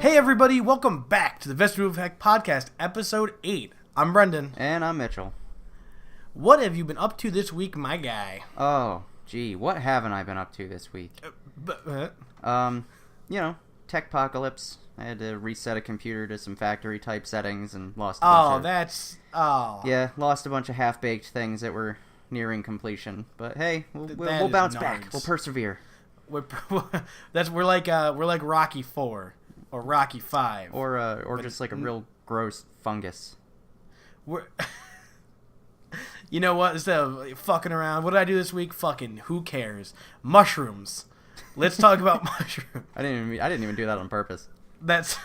Hey everybody, welcome back to the Vestibule podcast, episode 8. I'm Brendan. And I'm Mitchell. What have you been up to this week, my guy? Oh, gee, what haven't I been up to this week? Techpocalypse. I had to reset a computer to some factory type settings and lost a bunch Yeah, lost a bunch of half-baked things that were nearing completion. But hey, we'll bounce back. We'll persevere. We're like Rocky 4 or Rocky 5 or just like a real gross fungus. You know what? Instead of fucking around, what did I do this week? Fucking who cares? Mushrooms. Let's talk about mushrooms. I didn't even do that on purpose. It's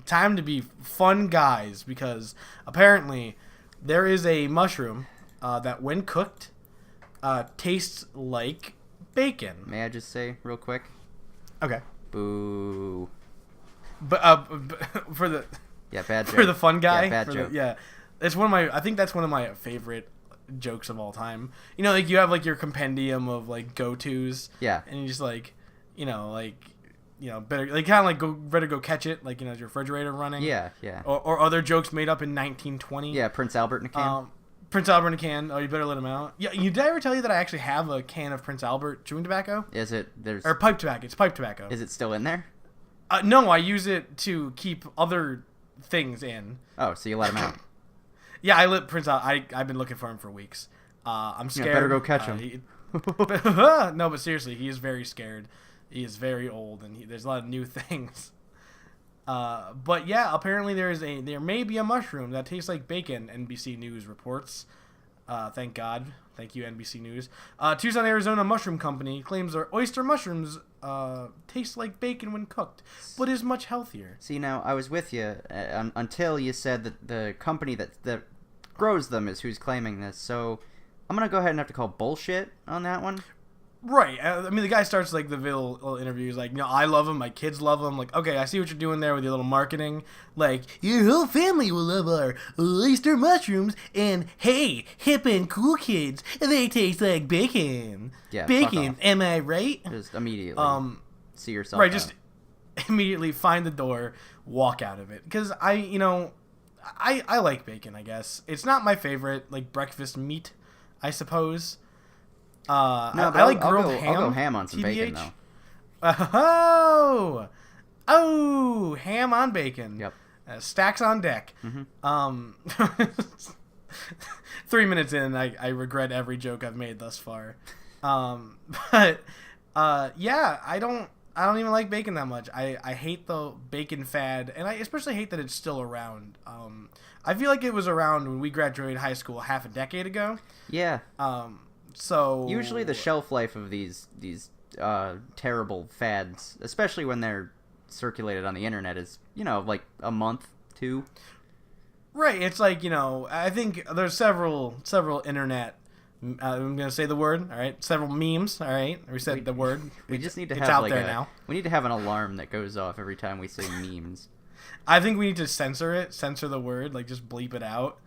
time to be fun guys, because apparently there is a mushroom that when cooked tastes like bacon. May I just say real quick? Okay. Boo. But for the bad joke. For the fun guy. Yeah, bad joke. It's I think that's one of my favorite jokes of all time. You know, like you have like your compendium of like go-tos. Yeah. And you just better like kind of like go catch it, like, you know, is your refrigerator running? Yeah. Or other jokes made up in 1920. Yeah, Prince Albert in a can. Prince Albert in a can. Oh, you better let him out. Yeah, did I ever tell you that I actually have a can of Prince Albert chewing tobacco? Or pipe tobacco. It's pipe tobacco. Is it still in there? No, I use it to keep other things in. Oh, so you let him out. Yeah, I let Prince out. I've been looking for him for weeks. I'm scared. Yeah, better go catch him. No, but seriously, he is very scared. He is very old, and there's a lot of new things. But yeah, apparently there may be a mushroom that tastes like bacon. NBC News reports. Thank God. Thank you, NBC News. Tucson, Arizona mushroom company claims their oyster mushrooms taste like bacon when cooked, but is much healthier. See, now I was with you until you said that the company that grows them is who's claiming this. So I'm gonna go ahead and have to call bullshit on that one. Right. I mean, the guy starts like the little interview. He's like, I love them. My kids love them. Like, okay, I see what you're doing there with your little marketing. Like, your whole family will love our oyster mushrooms. And hey, hip and cool kids, they taste like bacon. Yeah, bacon. Am I right? Just immediately see yourself right, out. just immediately find the door, walk out of it. Because I like bacon, I guess. It's not my favorite, like, breakfast meat, I suppose. I like grilled ham. I'll go ham on some bacon, though. Oh, ham on bacon. Yep. Stacks on deck. Mm-hmm. 3 minutes in, I regret every joke I've made thus far. Yeah, I don't even like bacon that much. I hate the bacon fad, and I especially hate that it's still around. I feel like it was around when we graduated high school half a decade ago. Yeah. So usually the shelf life of these terrible fads, especially when they're circulated on the internet, is like a month, 2. Right. It's like, I think there's several internet. I'm gonna say the word. All right. Several memes. All right. We said the word. We just need to it's have out there now. We need to have an alarm that goes off every time we say memes. I think we need to censor the word, like just bleep it out.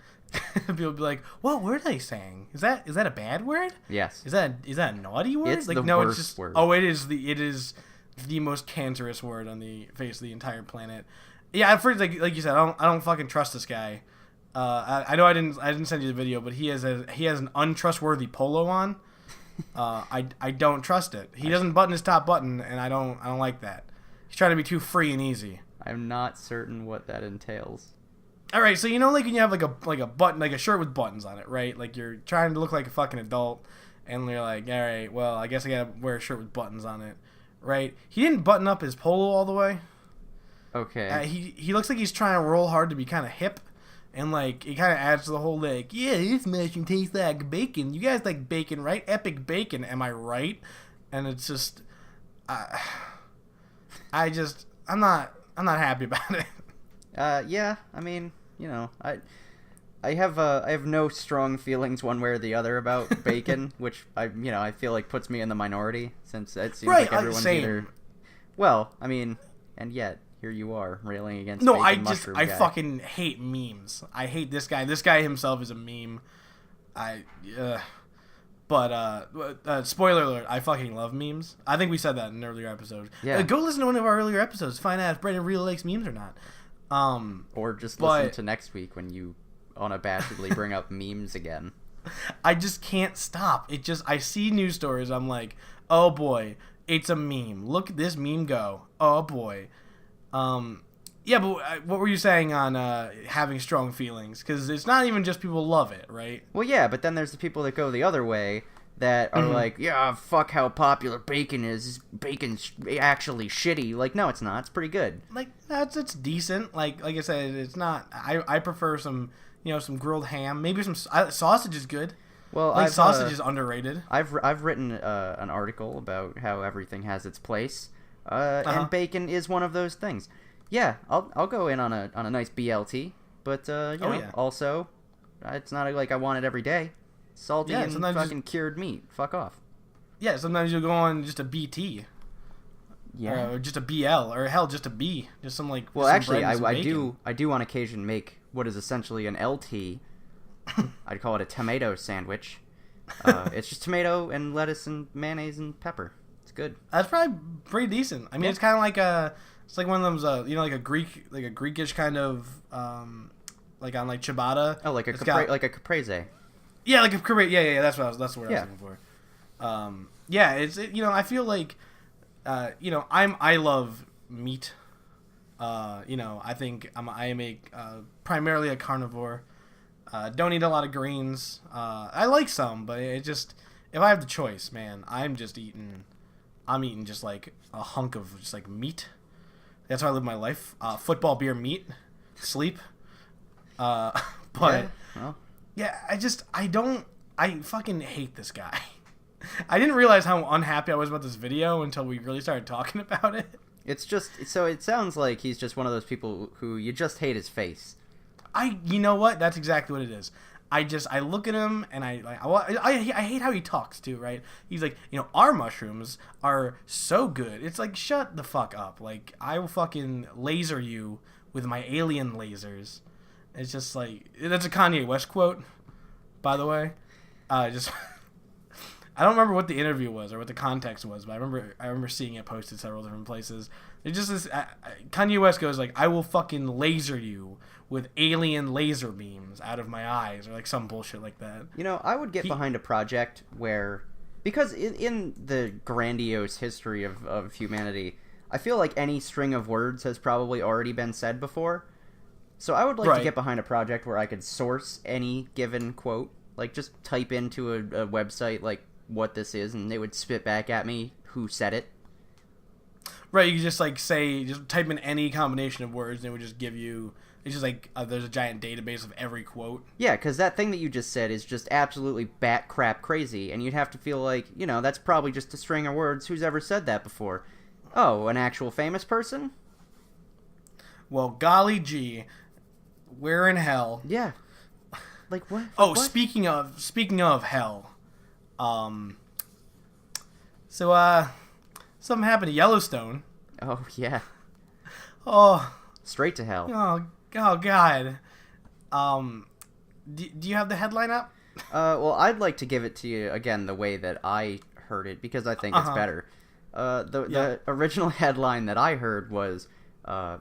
People be like, "What word are they saying? Is that a bad word? Yes. Is that a naughty word? It's like, the no, worst it's just word. Oh, it is the most cancerous word on the face of the entire planet. Yeah, at first, like you said, I don't fucking trust this guy. I know I didn't send you the video, but he has an untrustworthy polo on. I don't trust it. He doesn't button his top button, and I don't like that. He's trying to be too free and easy. I'm not certain what that entails. All right, so like when you have like a button, like a shirt with buttons on it, right? Like you're trying to look like a fucking adult, and you're like, all right, well, I guess I gotta wear a shirt with buttons on it, right? He didn't button up his polo all the way. Okay. He looks like he's trying to roll hard to be kind of hip, and like it kind of adds to the whole like, yeah, this mushroom tastes like bacon. You guys like bacon, right? Epic bacon, am I right? And it's just, I'm not happy about it. Yeah, I mean, I have no strong feelings one way or the other about bacon, which I feel like puts me in the minority, since it seems like everyone's either. Well, I mean, and yet here you are railing against. No, bacon I guy. fucking hate memes. I hate this guy. This guy himself is a meme. But spoiler alert, I fucking love memes. I think we said that in an earlier episode. Yeah. Go listen to one of our earlier episodes to find out if Brandon really likes memes or not. Or just listen to next week when you unabashedly bring up memes again. I just can't stop. I see news stories. I'm like, oh boy, it's a meme. Look at this meme go. Oh boy. Yeah, but what were you saying on having strong feelings? Because it's not even just people love it, right? Well, yeah, but then there's the people that go the other way that are like, yeah, fuck how popular bacon is. Bacon's actually shitty. Like, no, it's not. It's pretty good. Like, it's decent. Like I said, it's not. I prefer some some grilled ham. Maybe some sausage is good. Well, sausage is underrated. I've written an article about how everything has its place, and bacon is one of those things. Yeah, I'll go in on a nice BLT, but also, it's not like I want it every day. Salty and fucking cured meat. Fuck off. Yeah, sometimes you'll go on just a BT. Yeah. Or just a BL, or hell, just a B. Just some like. Well, actually, I do on occasion make what is essentially an LT. I'd call it a tomato sandwich. It's just tomato and lettuce and mayonnaise and pepper. It's good. That's probably pretty decent. I mean, it's kind of like it's like one of those, like a Greekish kind of, like on like ciabatta. Oh, like a caprese. Yeah, like a caprese. Yeah. That's what I was looking for. I feel like, I love meat. I think I am primarily a carnivore. Don't eat a lot of greens. I like some, but it just, if I have the choice, man, I'm eating just like a hunk of just like meat. That's how I live my life. Football, beer, meat, sleep. I fucking hate this guy. I didn't realize how unhappy I was about this video until we really started talking about it. It's just, so it sounds like he's just one of those people who you just hate his face. You know what? That's exactly what it is. I look at him and I hate how he talks too, right? He's like, our mushrooms are so good. It's like, shut the fuck up. Like, I will fucking laser you with my alien lasers. It's just like, that's a Kanye West quote, by the way. I don't remember what the interview was or what the context was, but I remember seeing it posted several different places. It's just this, Kanye West goes like, I will fucking laser you with alien laser beams out of my eyes, or like some bullshit like that. I would get behind a project where, because in the grandiose history of humanity, I feel like any string of words has probably already been said before. So I would like to get behind a project where I could source any given quote, like just type into a website like what this is, and they would spit back at me who said it. Right, you could just like just type in any combination of words, and it would just give you. It's just like there's a giant database of every quote. Yeah, because that thing that you just said is just absolutely bat crap crazy, and you'd have to feel like, that's probably just a string of words. Who's ever said that before? Oh, an actual famous person? Well, golly gee, we're in hell. Yeah. Like what? Oh, what? speaking of hell, so something happened to Yellowstone. Oh yeah. Oh. Straight to hell. Oh God. Do you have the headline up? Well, I'd like to give it to you again the way that I heard it, because I think it's better. The original headline that I heard was,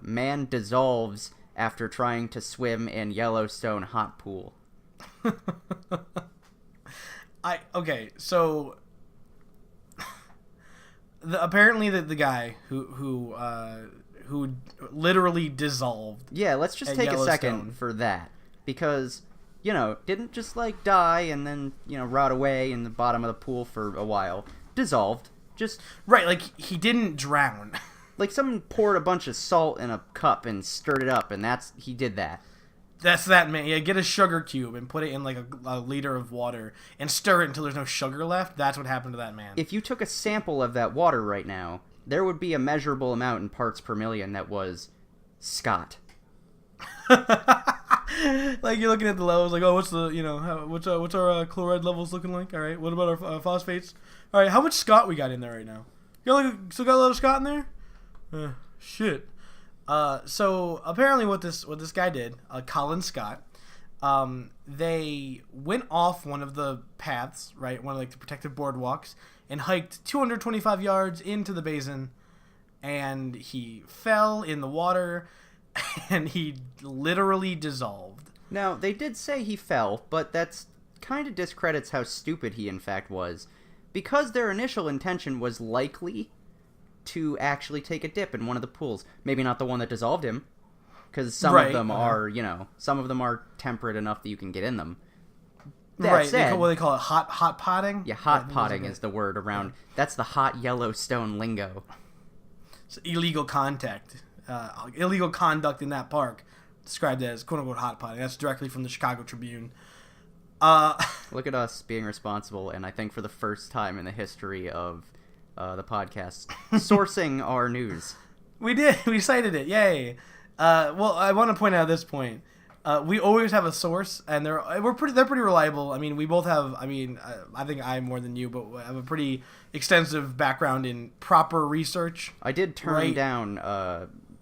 man dissolves after trying to swim in Yellowstone hot pool. So apparently the guy who literally dissolved. Yeah, let's just take a second for that, because didn't just like die and then rot away in the bottom of the pool for a while. Dissolved, just right, like he didn't drown. Like someone poured a bunch of salt in a cup and stirred it up, and he did that. That's that, man. Yeah, get a sugar cube and put it in like a liter of water and stir it until there's no sugar left. That's what happened to that man. If you took a sample of that water right now, there would be a measurable amount in parts per million that was Scott. Like you're looking at the levels, like, oh, what's the what's our chloride levels looking like? All right, what about our phosphates? All right, how much Scott we got in there right now? Still got a lot of Scott in there? Shit. So apparently what this guy did, Colin Scott, They went off one of the paths, right, one of like the protective boardwalks, and hiked 225 yards into the basin, and he fell in the water, and he literally dissolved. Now, they did say he fell, but that's kind of discredits how stupid he in fact was, because their initial intention was likely to actually take a dip in one of the pools. Maybe not the one that dissolved him, because some of them are, some of them are temperate enough that you can get in them. That said, what they call it, hot potting? Yeah, hot potting is the word around. That's the hot Yellowstone lingo. It's illegal contact. Illegal conduct in that park. Described as quote-unquote hot potting. That's directly from the Chicago Tribune. Look at us being responsible, and I think for the first time in the history of the podcast, sourcing our news. We did. We cited it. Yay. Well, I want to point out at this point, we always have a source, and they're pretty reliable. I mean, we both have. I mean, I think I more than you, but I have a pretty extensive background in proper research. I did turn down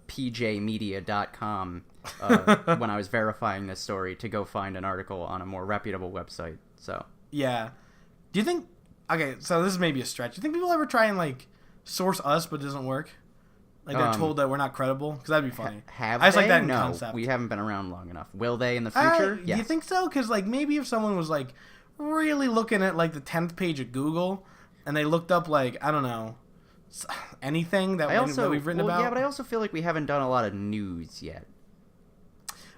pjmedia.com when I was verifying this story to go find an article on a more reputable website. So yeah, do you think? Okay, so this is maybe a stretch. Do you think people ever try and like source us, but it doesn't work? Like they're told that we're not credible? Because that'd be funny. Have I just they? like that in no, concept. We haven't been around long enough. Will they in the future? Yes. Do you think so? Because like maybe if someone was like really looking at like the 10th page of Google and they looked up like, I don't know, anything that we've written about. Yeah, but I also feel like we haven't done a lot of news yet.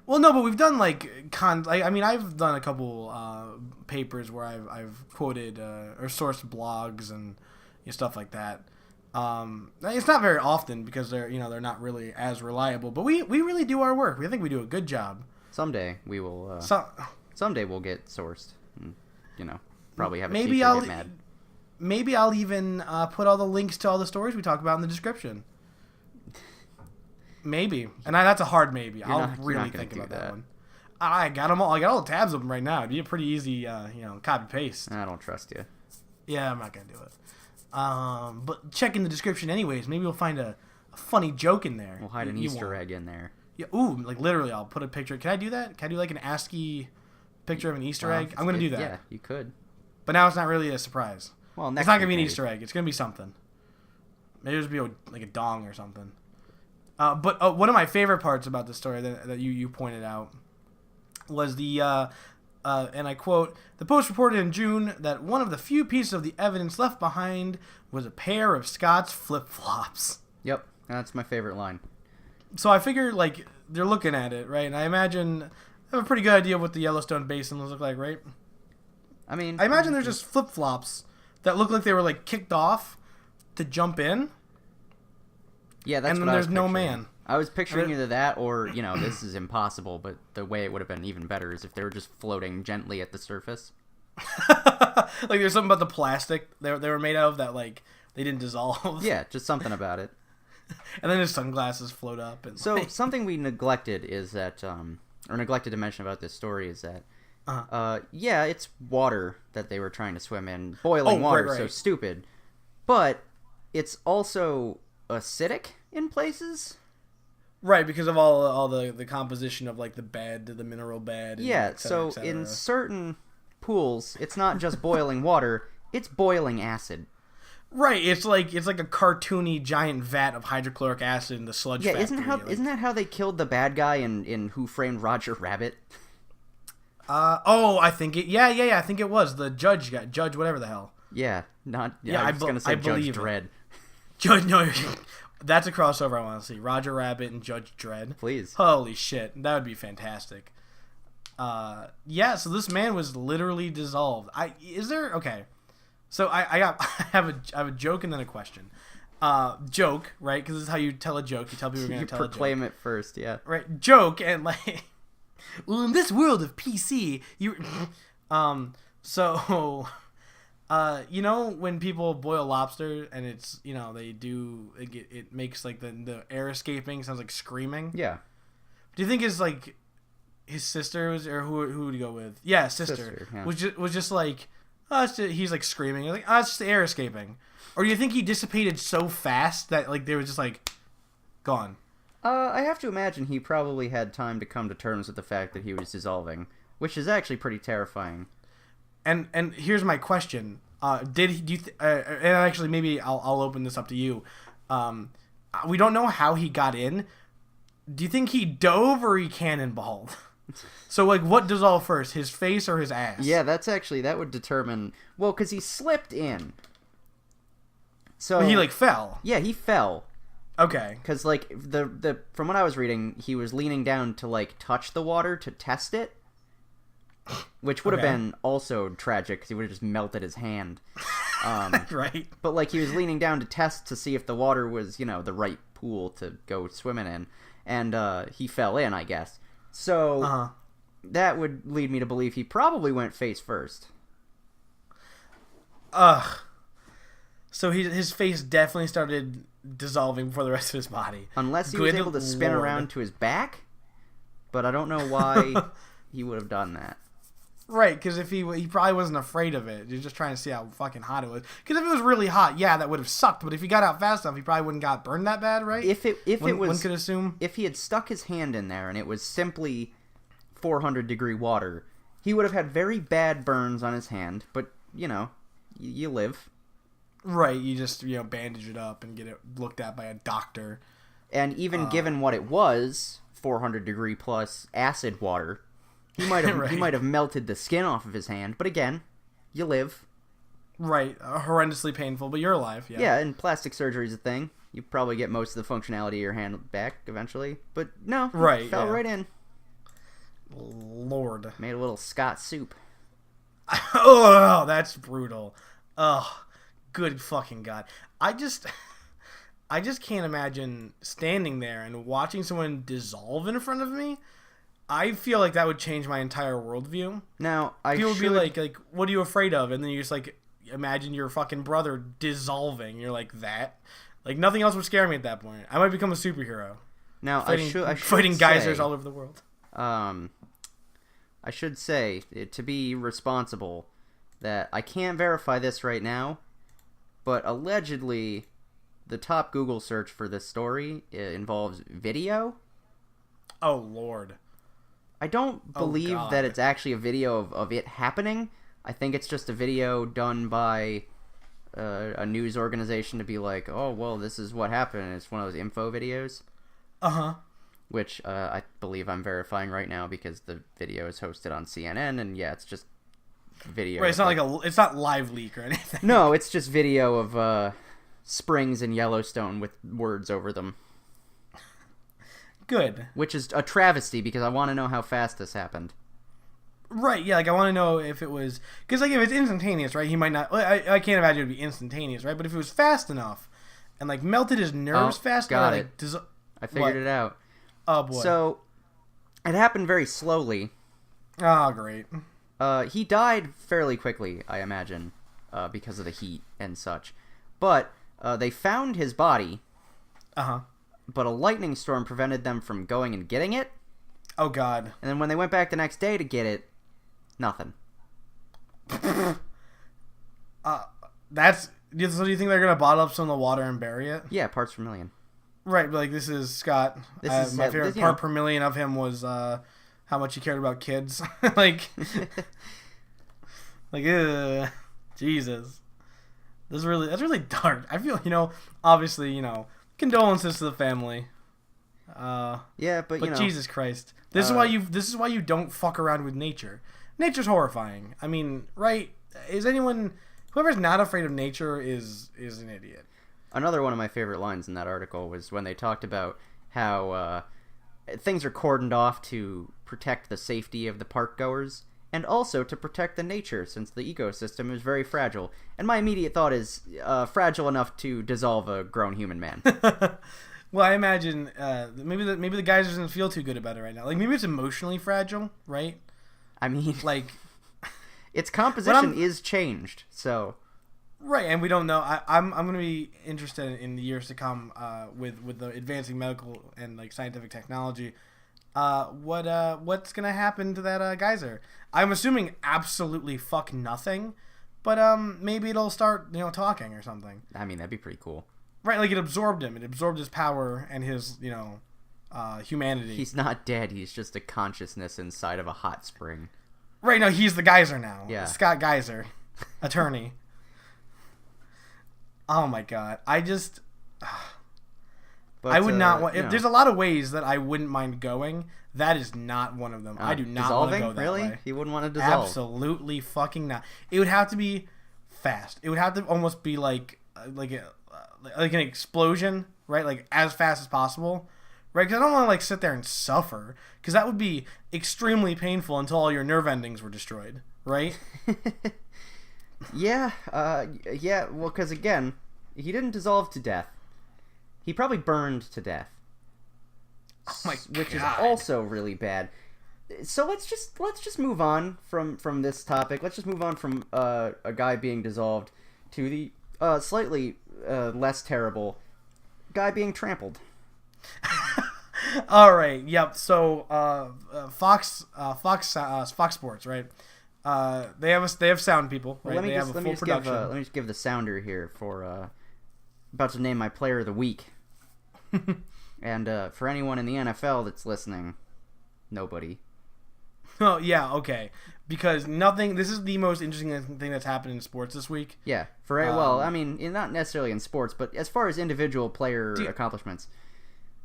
Well, no, but we've done like I mean, I've done a couple papers where I've quoted or sourced blogs and stuff like that. It's not very often because they're not really as reliable, but we really do our work. We think we do a good job. Someday we will. Someday we'll get sourced. And, probably have a teacher get mad. Maybe I'll even put all the links to all the stories we talk about in the description. Maybe, and that's a hard maybe. I'll really think about that one. I got them all. I got all the tabs of them right now. It'd be a pretty easy, copy paste. I don't trust you. Yeah, I'm not gonna do it. But check in the description anyways. Maybe we'll find a funny joke in there. We'll hide an Easter egg in there. Yeah. Ooh, like literally, I'll put a picture. Can I do that? Can I do like an ASCII picture of an Easter egg? I'm gonna do that. Yeah, you could. But now it's not really a surprise. Well, it's not gonna be an Easter egg. It's gonna be something. Maybe it'll be like a dong or something. But one of my favorite parts about the story that you pointed out was the, and I quote, "The Post reported in June that one of the few pieces of the evidence left behind was a pair of Scott's flip-flops." Yep, that's my favorite line. So I figure, like, they're looking at it, right? And I imagine I have a pretty good idea of what the Yellowstone Basin looks like, right? I mean, I imagine there's just flip-flops that look like they were, like, kicked off to jump in. Yeah, that's and then what there's I was no picturing. man. I was picturing either that or, this is impossible, but the way it would have been even better is if they were just floating gently at the surface. Like there's something about the plastic they were made out of that, like, they didn't dissolve. Yeah, just something about it. And then his sunglasses float up. And so something we neglected is that, or neglected to mention about this story is that, yeah, it's water that they were trying to swim in. Boiling water, right. So stupid. But it's also acidic in places. Right, because of all the composition of like the bed, the mineral bed. Yeah, et cetera, so in certain pools, it's not just boiling water; it's boiling acid. Right, it's like a cartoony giant vat of hydrochloric acid in the sludge factory. Isn't that how they killed the bad guy in Who Framed Roger Rabbit? I think it. Yeah. I think it was the judge guy, Judge whatever the hell. Yeah, not. Yeah, I was gonna say Judge Dredd. No, that's a crossover I want to see. Roger Rabbit and Judge Dredd. Please. Holy shit, that would be fantastic. Yeah. So this man was literally dissolved. Okay. So I have a joke and then a question. Joke, right? Because this is how you tell a joke. You tell people you're going to tell a joke. You proclaim it first, yeah. Right. Joke and like, well, in this world of PC, so. When people boil lobster and it's, they do, it makes like the air escaping sounds like screaming. Yeah. Do you think it's like his sister was, or who would he go with? Yeah, sister. Yeah. Was just like, he's like screaming. Like, it's just the air escaping. Or do you think he dissipated so fast that like they were just like gone? I have to imagine he probably had time to come to terms with the fact that he was dissolving. which is actually pretty terrifying. And here's my question: and actually maybe I'll open this up to you. We don't know how he got in. Do you think he dove or he cannonballed? So, like, what dissolved first, his face or his ass? Yeah, that would determine... Well, because he slipped in. So he, like, fell. Yeah, he fell. Okay. Because, like, from what I was reading, he was leaning down to, like, touch the water to test it. Which would have been also tragic, because he would have just melted his hand. Right. But, like, he was leaning down to test to see if the water was, the right pool to go swimming in. And he fell in, I guess. So that would lead me to believe he probably went face first. So his face definitely started dissolving before the rest of his body. Unless he was able to spin around to his back. But I don't know why he would have done that. Right, because if he probably wasn't afraid of it. He was just trying to see how fucking hot it was. Because if it was really hot, yeah, that would have sucked. But if he got out fast enough, he probably wouldn't got burned that bad, right? One could assume. If he had stuck his hand in there and it was simply 400-degree water, he would have had very bad burns on his hand. But, you live. Right, you just, bandage it up and get it looked at by a doctor. And even given what it was, 400-degree plus acid water... He might have melted the skin off of his hand, but again, you live. Right, horrendously painful, but you're alive. Yeah. Yeah, and plastic surgery is a thing. You probably get most of the functionality of your hand back eventually, but no, fell right in. Lord, made a little Scott soup. Oh, that's brutal. Oh, good fucking God! I just can't imagine standing there and watching someone dissolve in front of me. I feel like that would change my entire worldview. Now, people would be like, what are you afraid of? And then you just, like, imagine your fucking brother dissolving. You're like, that? Like, nothing else would scare me at that point. I might become a superhero. Now, fighting geysers all over the world. I should say, to be responsible, that I can't verify this right now, but allegedly, the top Google search for this story involves video. Oh, Lord. I don't believe that it's actually a video of it happening. I think it's just a video done by a news organization to be like, oh, well, this is what happened. It's one of those info videos. Which I believe I'm verifying right now because the video is hosted on CNN, and yeah, it's just video. Right, it's not it's not live leak or anything. No, it's just video of springs in Yellowstone with words over them. Good. Which is a travesty because I want to know how fast this happened. Right, yeah, like I want to know if it was... Because like if it's instantaneous, right, he might not... I can't imagine it would be instantaneous, right? But if it was fast enough and like melted his nerves fast enough... I figured it out. Oh, boy. So, it happened very slowly. Oh, great. He died fairly quickly, I imagine, because of the heat and such. But they found his body... But a lightning storm prevented them from going and getting it. Oh, God. And then when they went back the next day to get it, nothing. So do you think they're going to bottle up some of the water and bury it? Yeah, parts per million. Right, but like this is Scott. My favorite part per million of him was how much he cared about kids. like, Jesus. That's really dark. I feel, obviously, condolences to the family. Yeah, but Jesus Christ, this is why you don't fuck around with nature. Nature's horrifying. I mean, right? Whoever's not afraid of nature is an idiot. Another one of my favorite lines in that article was when they talked about how things are cordoned off to protect the safety of the park goers and also to protect the nature since the ecosystem is very fragile. And my immediate thought is fragile enough to dissolve a grown human man. Well, I imagine maybe the guys doesn't feel too good about it right now. Like maybe it's emotionally fragile, right? I mean, like its composition is changed, so right, and we don't know. I'm going to be interested in the years to come with the advancing medical and like scientific technology. What's going to happen to that geyser? I'm assuming absolutely fuck nothing, but maybe it'll start talking or something. I mean, that'd be pretty cool. Right, like it absorbed him. It absorbed his power and his, humanity. He's not dead. He's just a consciousness inside of a hot spring. Right, no, he's the Geyser now. Yeah. Scott Geyser, attorney. Oh my god. I would not want... There's a lot of ways that I wouldn't mind going. That is not one of them. I do not want to go that really? way. You wouldn't want to dissolve? Absolutely fucking not. It would have to be fast. It would have to almost be like an explosion, right? Like as fast as possible, right? Because I don't want to like sit there and suffer, because that would be extremely painful until all your nerve endings were destroyed, right? Yeah. Well, because again, he didn't dissolve to death. He probably burned to death. Oh my God. Which is also really bad. So let's just move on from this topic. Let's just move on from a guy being dissolved to the slightly less terrible guy being trampled. All right. Yep. So Fox Sports, right? They have sound people, right? They have a full production. Let me just give the sounder here for about to name my player of the week. And for anyone in the NFL that's listening, nobody. Oh yeah, okay. Because nothing. This is the most interesting thing that's happened in sports this week. Yeah. Well, I mean, not necessarily in sports, but as far as individual player accomplishments.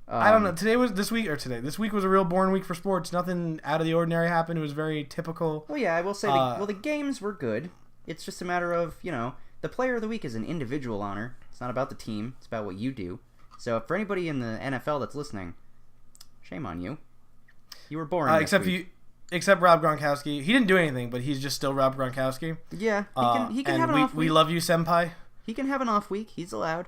I don't know. This week was a real boring week for sports. Nothing out of the ordinary happened. It was very typical. Well, yeah, I will say. The games were good. It's just a matter of the player of the week is an individual honor. It's not about the team. It's about what you do. So for anybody in the NFL that's listening, shame on you. You were boring. Except Rob Gronkowski. He didn't do anything, but he's just still Rob Gronkowski. Yeah, he can have an off week. We love you, senpai. He can have an off week. He's allowed.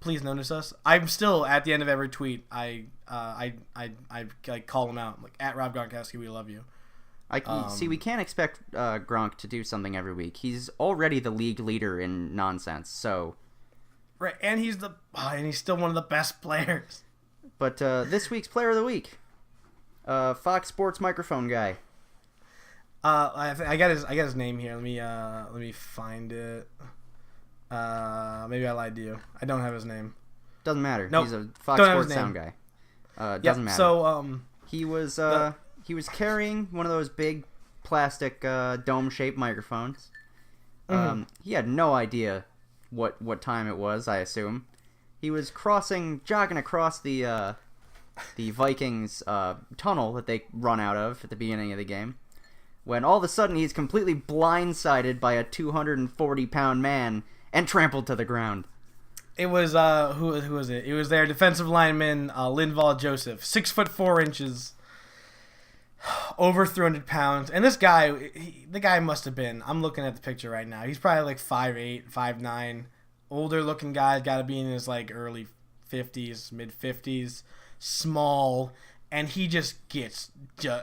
Please notice us. I'm still at the end of every tweet. I like call him out. I'm like, at Rob Gronkowski, we love you. See, we can't expect Gronk to do something every week. He's already the league leader in nonsense. So. Right, and he's still one of the best players. But this week's player of the week, Fox Sports microphone guy. I got his name here. Let me find it. Maybe I lied to you. I don't have his name. Doesn't matter. Nope. He's a Fox Sports sound guy. Doesn't matter. So he was carrying one of those big plastic dome-shaped microphones. He had no idea what time it was, I assume. He was jogging across the Vikings tunnel that they run out of at the beginning of the game, when all of a sudden he's completely blindsided by a 240-pound man and trampled to the ground. It was who was it? It was their defensive lineman Linval Joseph, 6'4", over 300 pounds, and this guy, the guy must have been. I'm looking at the picture right now. He's probably like 5'8", 5'9", older looking guy. Got to be in his like early 50s, mid 50s, small, and he just gets.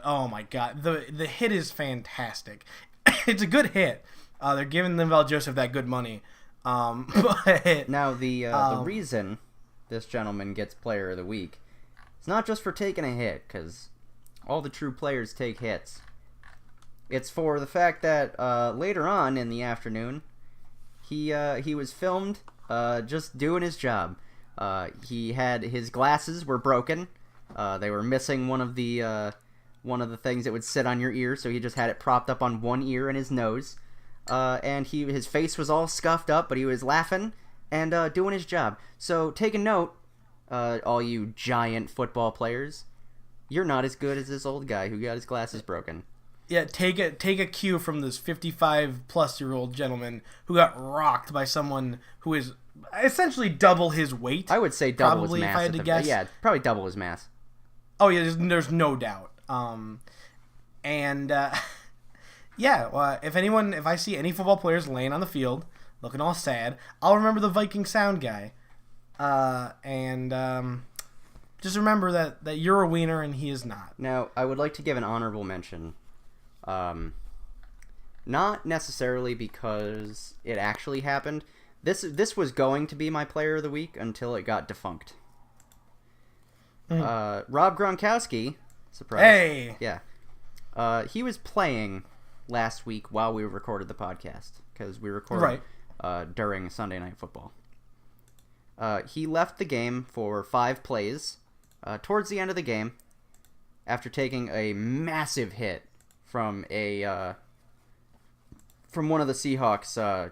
Oh my god, the hit is fantastic. It's a good hit. They're giving Linval Joseph that good money. But now the reason this gentleman gets player of the week, it's not just for taking a hit, because all the true players take hits. It's for the fact that later on in the afternoon, he was filmed just doing his job. He had his glasses were broken. They were missing one of the things that would sit on your ear, so he just had it propped up on one ear and his nose. And his face was all scuffed up, but he was laughing and doing his job. So take a note, all you giant football players. You're not as good as this old guy who got his glasses broken. Yeah, take a cue from this 55-plus-year-old gentleman who got rocked by someone who is essentially double his weight. I would say double probably, his mass. If I had to guess. Yeah, probably double his mass. Oh yeah, there's no doubt. Yeah, if I see any football players laying on the field looking all sad, I'll remember the Viking sound guy, and just remember that you're a wiener and he is not. Now, I would like to give an honorable mention, not necessarily because it actually happened. This was going to be my player of the week until it got defunct. Rob Gronkowski, surprise. Hey! Yeah. He was playing last week while we recorded the podcast, because we recorded during Sunday Night Football. He left the game for 5 plays towards the end of the game after taking a massive hit from from one of the Seahawks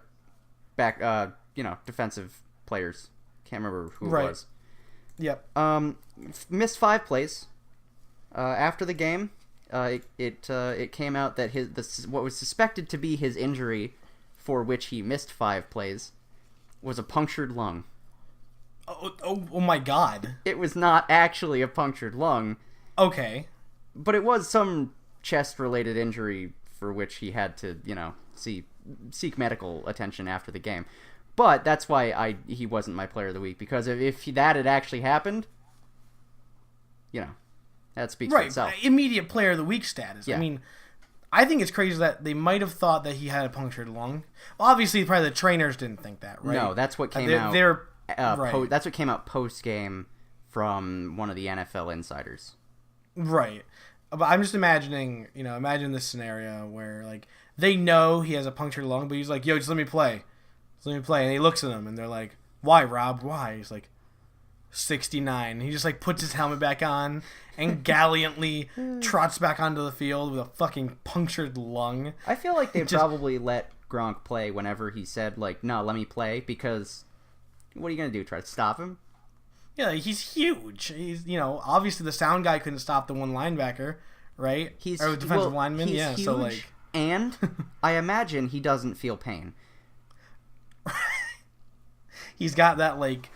defensive players. Can't remember who it was. Yep. Missed 5 plays. After the game, it came out that what was suspected to be his injury, for which he missed 5 plays, was a punctured lung. Oh my God! It was not actually a punctured lung. Okay. But it was some chest-related injury for which he had to, seek medical attention after the game. But that's why he wasn't my player of the week, because if that had actually happened, that speaks for itself. Immediate player of the week status. Yeah. I mean, I think it's crazy that they might have thought that he had a punctured lung. Well, obviously, probably the trainers didn't think that, right? No, that's what came out. That's what came out post-game from one of the NFL insiders. Right. But I'm just imagining, imagine this scenario where, like, they know he has a punctured lung, but he's like, yo, just let me play. And he looks at him, and they're like, why, Rob? Why? He's like, 69. And he just, like, puts his helmet back on and gallantly trots back onto the field with a fucking punctured lung. I feel like they probably let Gronk play whenever he said, like, no, let me play, because what are you going to do, try to stop him? Yeah, he's huge. He's, obviously the sound guy couldn't stop the one linebacker, right? Or defensive lineman, he's yeah. Huge, so like, and I imagine he doesn't feel pain. He's got that like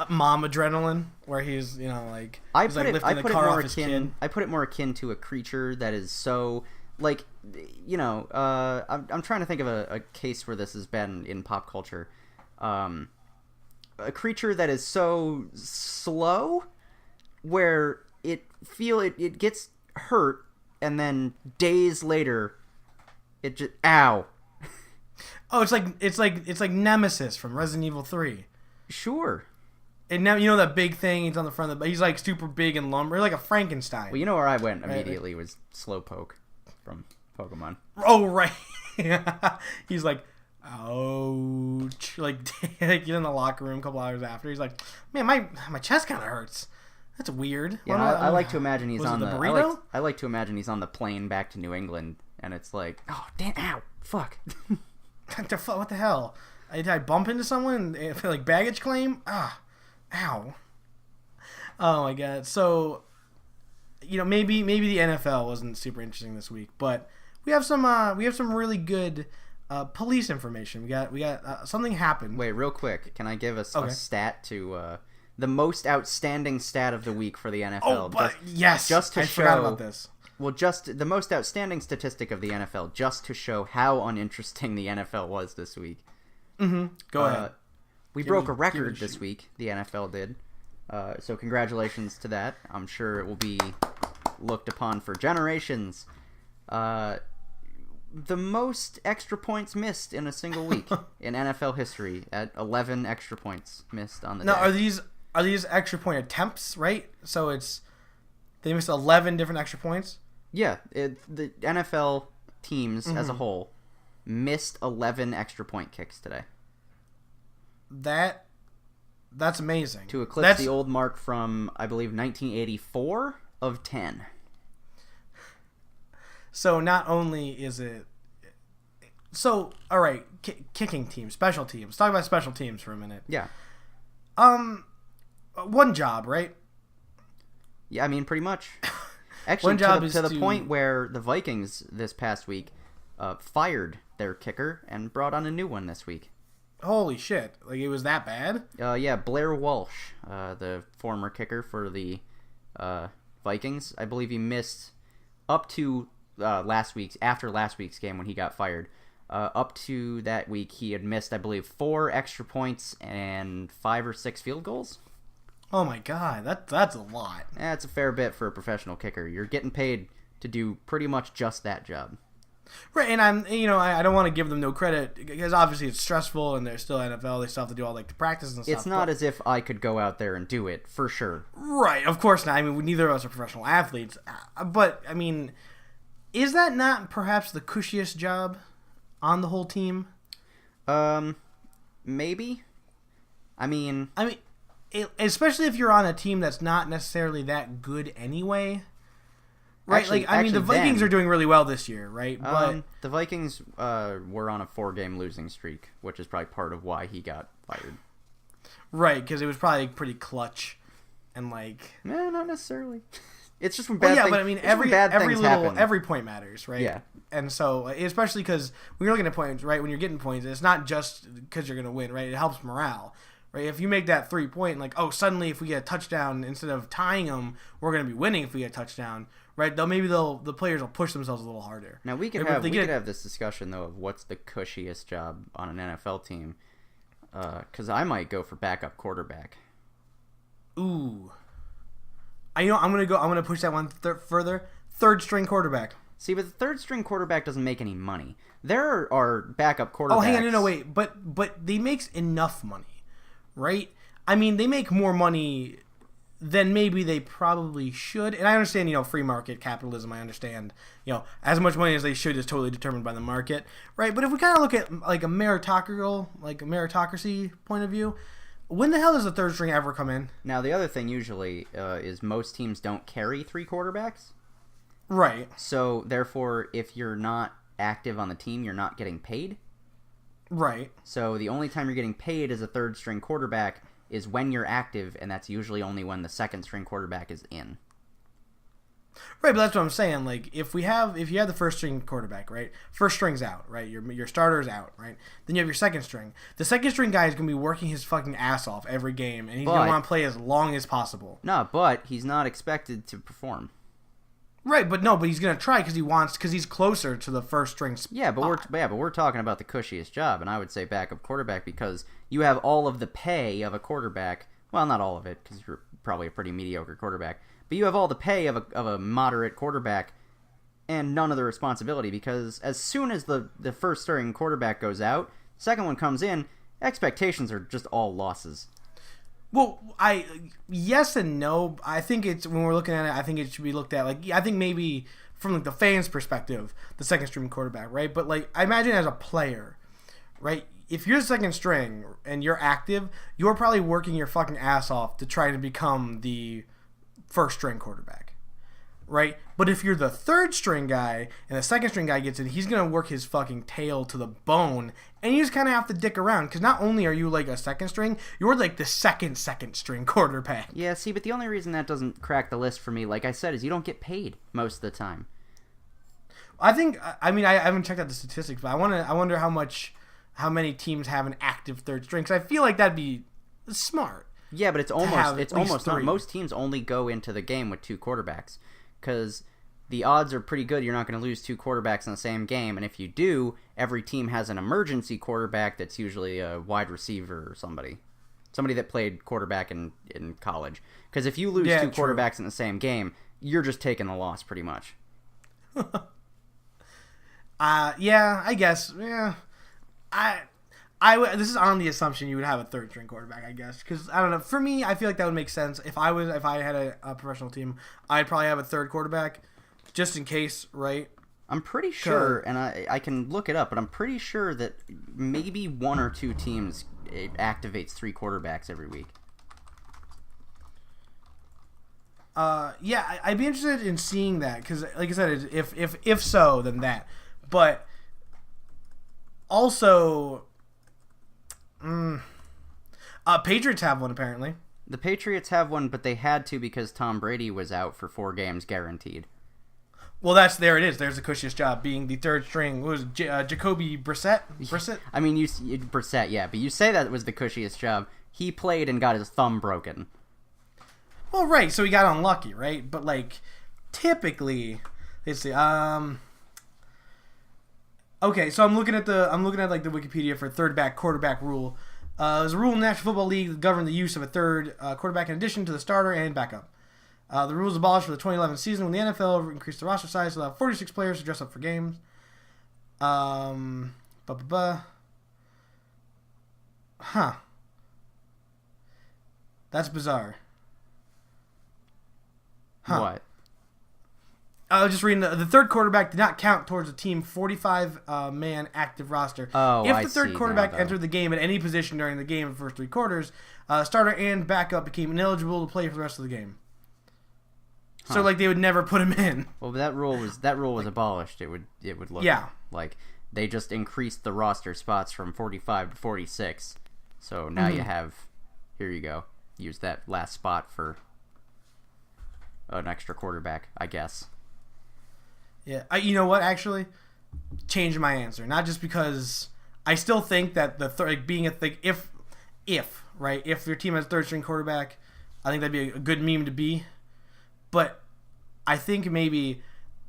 mom adrenaline where he's, I he's put like lifting the car off his kid. I put it more akin to a creature that is so like, I'm trying to think of a case where this has been in pop culture. A creature that is so slow where it gets hurt and then days later it just ow. Oh, it's like Nemesis from Resident Evil 3. Sure. And now that big thing he's on the front of the he's like super big and lumber, like a Frankenstein. Well, you know where I went immediately was Slowpoke from Pokemon. Oh right. He's like, ouch. Like get in the locker room a couple hours after. He's like, man, my chest kind of hurts. That's weird. Yeah, I like to imagine he's on the burrito. I like to imagine he's on the plane back to New England, and it's like, oh damn, ow, fuck. What the hell? Did I bump into someone? Like baggage claim? Ow. Oh my god. So, maybe the NFL wasn't super interesting this week, but we have some really good police information. We got something happened. Wait, real quick, can I give us a stat to the most outstanding stat of the week for the NFL? Oh, but yes, just to I show, forgot about this. Well, just the most outstanding statistic of the NFL, just to show how uninteresting the NFL was this week. Mm-hmm. Go ahead. We broke a record this week. The NFL did. So congratulations to that. I'm sure it will be looked upon for generations. The most extra points missed in a single week in NFL history, at 11 extra points missed on the day. Now, are these extra point attempts, right? So they missed 11 different extra points? Yeah, the NFL teams as a whole missed 11 extra point kicks today. That's amazing. To eclipse the old mark from, I believe, 1984 of 10. So not only is it... So, all right, kicking teams, special teams. Talk about special teams for a minute. Yeah. One job, right? Yeah, I mean, pretty much. Actually, one job to the point where the Vikings this past week fired their kicker and brought on a new one this week. Holy shit. Like, it was that bad? Yeah, Blair Walsh, the former kicker for the Vikings. I believe he missed up to after last week's game when he got fired. Up to that week, he had missed, I believe, 4 extra points and 5 or 6 field goals. Oh my god, that's a lot. That's a fair bit for a professional kicker. You're getting paid to do pretty much just that job. Right, and I don't want to give them no credit because obviously it's stressful and they're still NFL. They still have to do all like the practice and stuff. It's not as if I could go out there and do it for sure. Right, of course not. I mean, neither of us are professional athletes, but I mean, is that not perhaps the cushiest job on the whole team? Maybe. I mean, especially if you're on a team that's not necessarily that good anyway. Right, the Vikings are doing really well this year, right? But the Vikings were on a 4-game losing streak, which is probably part of why he got fired. Right, because it was probably pretty clutch, and No, not necessarily. It's just when bad things. But I mean, every point matters, right? Yeah. And so, especially because when you're looking at points, right? When you're getting points, it's not just because you're going to win, right? It helps morale. Right, if you make that 3-point, suddenly if we get a touchdown, instead of tying them, we're going to be winning if we get a touchdown, right? The players will push themselves a little harder. Now we could have this discussion though of what's the cushiest job on an NFL team, because I might go for backup quarterback. Ooh, I'm gonna push that one further. Third string quarterback. See, but the third string quarterback doesn't make any money. There are backup quarterbacks. Oh, hang on, no, wait, but they makes enough money. Right? I mean, they make more money than maybe they probably should. And I understand, free market capitalism. I understand, as much money as they should is totally determined by the market. Right? But if we kind of look at a meritocracy point of view, when the hell does the third string ever come in? Now, the other thing usually is most teams don't carry 3 quarterbacks. Right. So, therefore, if you're not active on the team, you're not getting paid. Right. So the only time you're getting paid as a third string quarterback is when you're active, and that's usually only when the second string quarterback is in. Right, but that's what I'm saying. If you have the first string quarterback, right? First string's out, right? Your starter's out, right? Then you have your second string. The second string guy is gonna be working his fucking ass off every game, and he's gonna want to play as long as possible. No, but he's not expected to perform. Right, but he's gonna try because he's closer to the first string spot. Yeah, but we're talking about the cushiest job, and I would say backup quarterback because you have all of the pay of a quarterback. Well, not all of it because you're probably a pretty mediocre quarterback, but you have all the pay of a moderate quarterback, and none of the responsibility because as soon as the first string quarterback goes out, second one comes in, expectations are just all losses. Well, yes and no. I think it's when we're looking at it, I think it should be looked at I think maybe from the fans' perspective, the second string quarterback, right? But I imagine as a player, right? If you're the second string and you're active, you're probably working your fucking ass off to try to become the first string quarterback, right? But if you're the third string guy and the second string guy gets in, he's gonna work his fucking tail to the bone. And you just kind of have to dick around because not only are you a second string, you're the second string quarterback. Yeah, see, but the only reason that doesn't crack the list for me, like I said, is you don't get paid most of the time. I haven't checked out the statistics, but I wonder how many teams have an active third string. Because I feel like that'd be smart. Yeah, but it's almost not. Most teams only go into the game with 2 quarterbacks because the odds are pretty good you're not going to lose 2 quarterbacks in the same game, and if you do, every team has an emergency quarterback that's usually a wide receiver or somebody that played quarterback in college. Because if you lose 2 quarterbacks in the same game, you're just taking the loss pretty much. Yeah, I guess. Yeah, this is on the assumption you would have a third string quarterback, I guess, because I don't know. For me, I feel like that would make sense. If I had a professional team, I'd probably have a third quarterback. Just in case, right? I'm pretty sure, and I can look it up, but I'm pretty sure that maybe 1 or 2 teams activates 3 quarterbacks every week. Yeah, I'd be interested in seeing that because, like I said, if so, then that. But also, Patriots have one apparently. The Patriots have one, but they had to because Tom Brady was out for 4 games guaranteed. Well, there it is. There's the cushiest job, being the third string. What was it, Jacoby Brissett? I mean, Brissett, yeah, but you say that was the cushiest job. He played and got his thumb broken. Well, right, so he got unlucky, right? But typically, let's see. Okay, so I'm looking at the Wikipedia for third back quarterback rule. There's a rule in the National Football League that governs the use of a third quarterback in addition to the starter and backup. The rule was abolished for the 2011 season when the NFL increased the roster size to allow 46 players to dress up for games. Huh. That's bizarre. Huh. What? I was just reading the third quarterback did not count towards the team 45-man active roster. Oh, if the third quarterback entered the game at any position during the game in the first 3 quarters, starter and backup became ineligible to play for the rest of the game. So like they would never put him in. Well, that rule was abolished. It would look like they just increased the roster spots from 45 to 46. So now you have, here you go, use that last spot for an extra quarterback, I guess. Yeah, you know what? Actually, change my answer. Not just because I still think that if your team has third string quarterback, I think that'd be a good meme to be. But I think maybe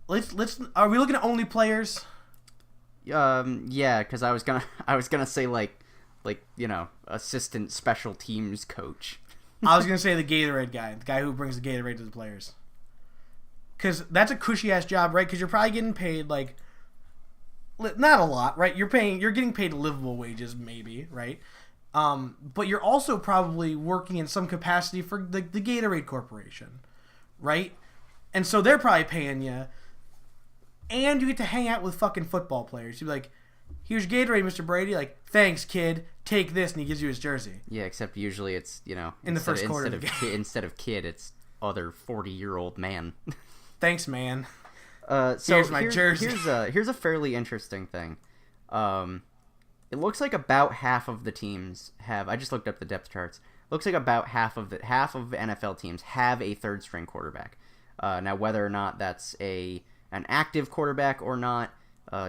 let's are we looking at only players? Yeah, because I was gonna say like assistant special teams coach. I was gonna say the Gatorade guy, the guy who brings the Gatorade to the players. Because that's a cushy ass job, right? Because you're probably getting paid like not a lot, right? You're getting paid livable wages, maybe, right? But you're also probably working in some capacity for the Gatorade Corporation, right? And so they're probably paying you, and you get to hang out with fucking football players. You'd be like, "Here's Gatorade, Mr. Brady." Like, "Thanks, kid. Take this," and he gives you his jersey. Yeah, except usually it's in the first quarter of the game. Instead of kid, it's other 40-year-old man. Thanks, man. So here's my jersey. Here's a fairly interesting thing. It looks like about half of the teams have. I just looked up the depth charts. Looks like about half of NFL teams have a third string quarterback. Now, whether or not that's an active quarterback or not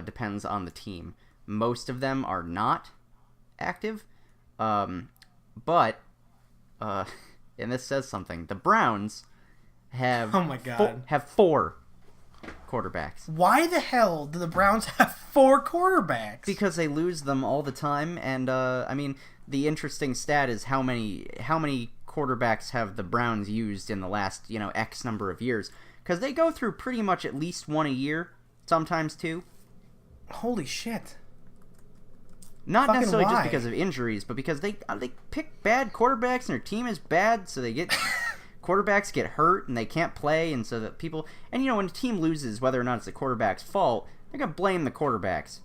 depends on the team. Most of them are not active, but and this says something. The Browns have have 4 quarterbacks. Why the hell do the Browns have 4 quarterbacks? Because they lose them all the time, and I mean, the interesting stat is how many quarterbacks have the Browns used in the last X number of years? Because they go through pretty much at least one a year, sometimes 2. Holy shit! Not Fucking necessarily why? just because of injuries, but because they pick bad quarterbacks and their team is bad, so they get. Quarterbacks get hurt and they can't play, and so that people when a team loses, whether or not it's the quarterback's fault, they're gonna blame the quarterbacks.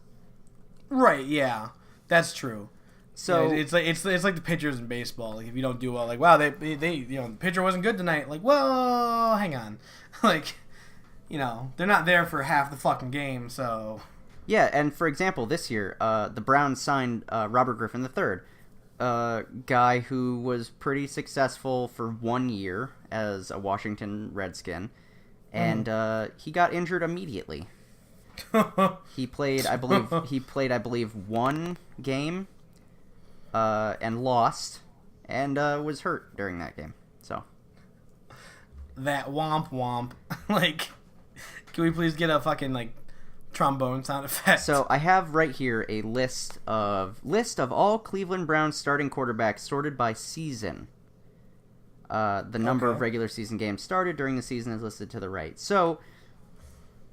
Right? Yeah, that's true. So it's like the pitchers in baseball. Like if you don't do well, like wow, they the pitcher wasn't good tonight. Like well, hang on, like they're not there for half the fucking game. So yeah, and for example, this year, the Browns signed Robert Griffin III. Guy who was pretty successful for 1 year as a Washington Redskin, and he got injured immediately. He played, I believe, 1 game, and lost, and was hurt during that game. So that womp womp. Like, can we please get a fucking trombone sound effect? So I have right here a list of all Cleveland Browns starting quarterbacks sorted by season. The number of regular season games started during the season is listed to the right. So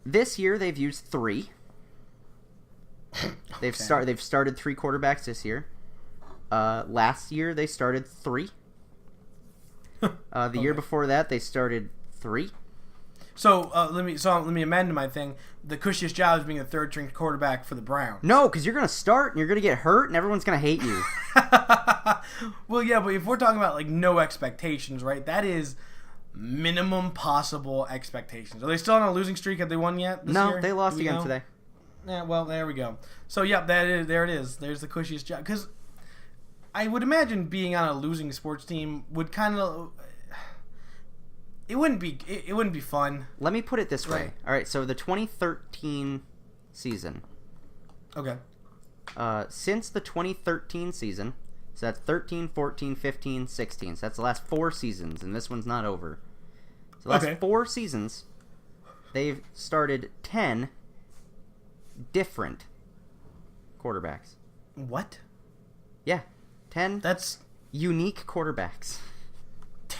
this year they've used 3. They've started 3 quarterbacks this year. Last year they started 3. The year before that they started 3. So let me amend my thing. The cushiest job is being a third string quarterback for the Browns. No, because you're gonna start and you're gonna get hurt and everyone's gonna hate you. Well, yeah, but if we're talking about no expectations, right? That is minimum possible expectations. Are they still on a losing streak? Have they won yet this year? No, they lost again today. Yeah, well, there we go. So, yep, there it is. There's the cushiest job. Because I would imagine being on a losing sports team would kind of... It wouldn't be fun. Let me put it this way. All right, so the 2013 season. Okay. Since the 2013 season, so that's 13, 14, 15, 16. So that's the last 4 seasons, and this one's not over. So the last 4 seasons, they've started 10 different quarterbacks. What? Yeah, 10 That's unique quarterbacks.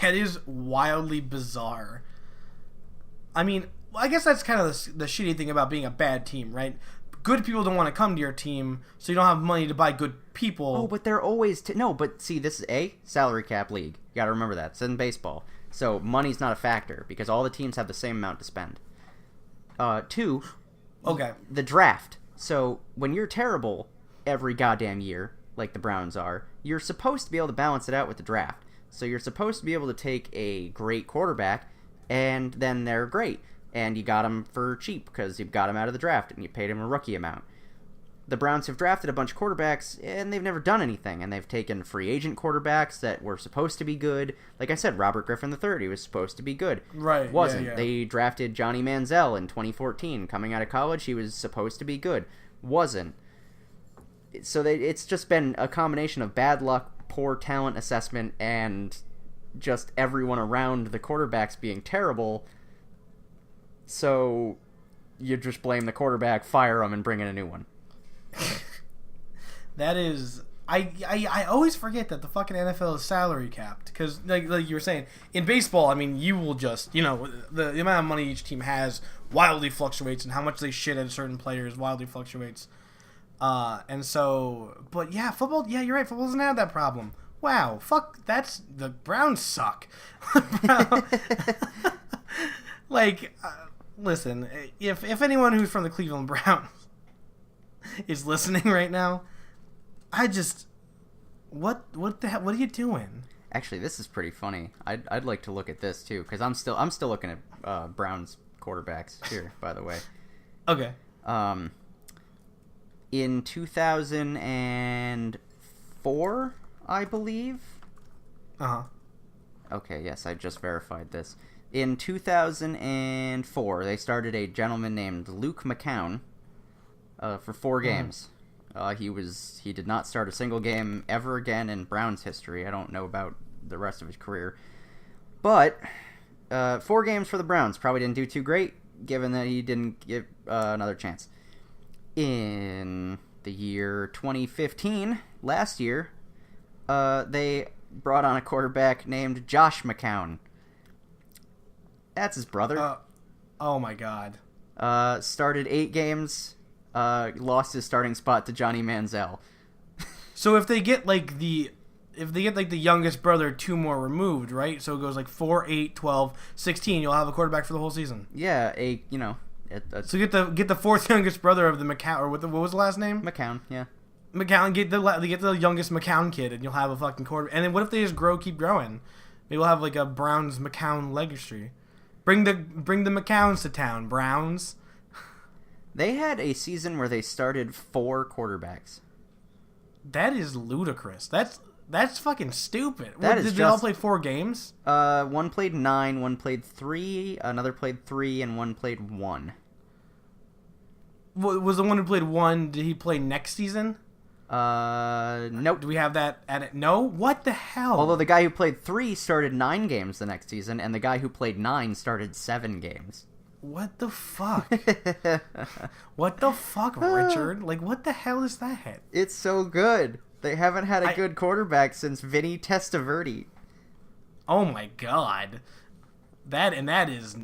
That is wildly bizarre. I mean, I guess that's kind of the shitty thing about being a bad team, right? Good people don't want to come to your team, so you don't have money to buy good people. Oh, but they're always... no, but see, this is salary cap league. You gotta remember that. It's in baseball. So money's not a factor, because all the teams have the same amount to spend. 2... Okay. The draft. So when you're terrible every goddamn year, like the Browns are, you're supposed to be able to balance it out with the draft. So you're supposed to be able to take a great quarterback and then they're great. And you got them for cheap because you got them out of the draft and you paid them a rookie amount. The Browns have drafted a bunch of quarterbacks, and they've never done anything. And they've taken free agent quarterbacks that were supposed to be good. Like I said, Robert Griffin III, he was supposed to be good. Right. Wasn't. Yeah. They drafted Johnny Manziel in 2014. Coming out of college, he was supposed to be good. Wasn't. So it's just been a combination of bad luck, poor talent assessment, and just everyone around the quarterbacks being terrible. So you just blame the quarterback, fire him, and bring in a new one. That is, I always forget that the fucking NFL is salary capped because like you were saying in baseball, I mean you will just the amount of money each team has wildly fluctuates and how much they shit at certain players wildly fluctuates, and so but yeah, football, yeah, you're right, football doesn't have that problem. Wow, fuck, that's the Browns suck. Listen, if anyone who's from the Cleveland Browns is listening right now, I just what the hell? What are you doing? Actually, this is pretty funny. I'd like to look at this too because I'm still looking at Browns quarterbacks here. By the way, okay. In 2004, I believe. Okay, yes, I just verified this. In 2004, they started a gentleman named Luke McCown for 4 games. He did not start a single game ever again in Browns history. I don't know about the rest of his career. But 4 games for the Browns. Probably didn't do too great, given that he didn't get another chance. In the year 2015, last year, they brought on a quarterback named Josh McCown. That's his brother. Oh my god. Started 8 games, lost his starting spot to Johnny Manziel. So if they get like the youngest brother 2 more removed, right? So it goes like 4, 8, 12, 16, you'll have a quarterback for the whole season. Yeah, so get the 4th youngest brother of the McCown, or what was the last name? McCown, yeah. McCown, get the youngest McCown kid, and you'll have a fucking quarterback. And then what if they just keep growing? Maybe we'll have like a Browns McCown legacy. Bring the McCowns to town, Browns. They had a season where they started 4 quarterbacks. That is ludicrous. That's fucking stupid. Did they all play 4 games? One played 9, one played 3, another played 3, and one played 1. Was the one who played 1? Did he play next season? Nope. Do we have that at it? No? What the hell? Although the guy who played 3 started 9 games the next season, and the guy who played 9 started 7 games. What the fuck? What the fuck, Richard? Like, what the hell is that? It's so good. They haven't had a good quarterback since Vinny Testaverde. Oh my god. That is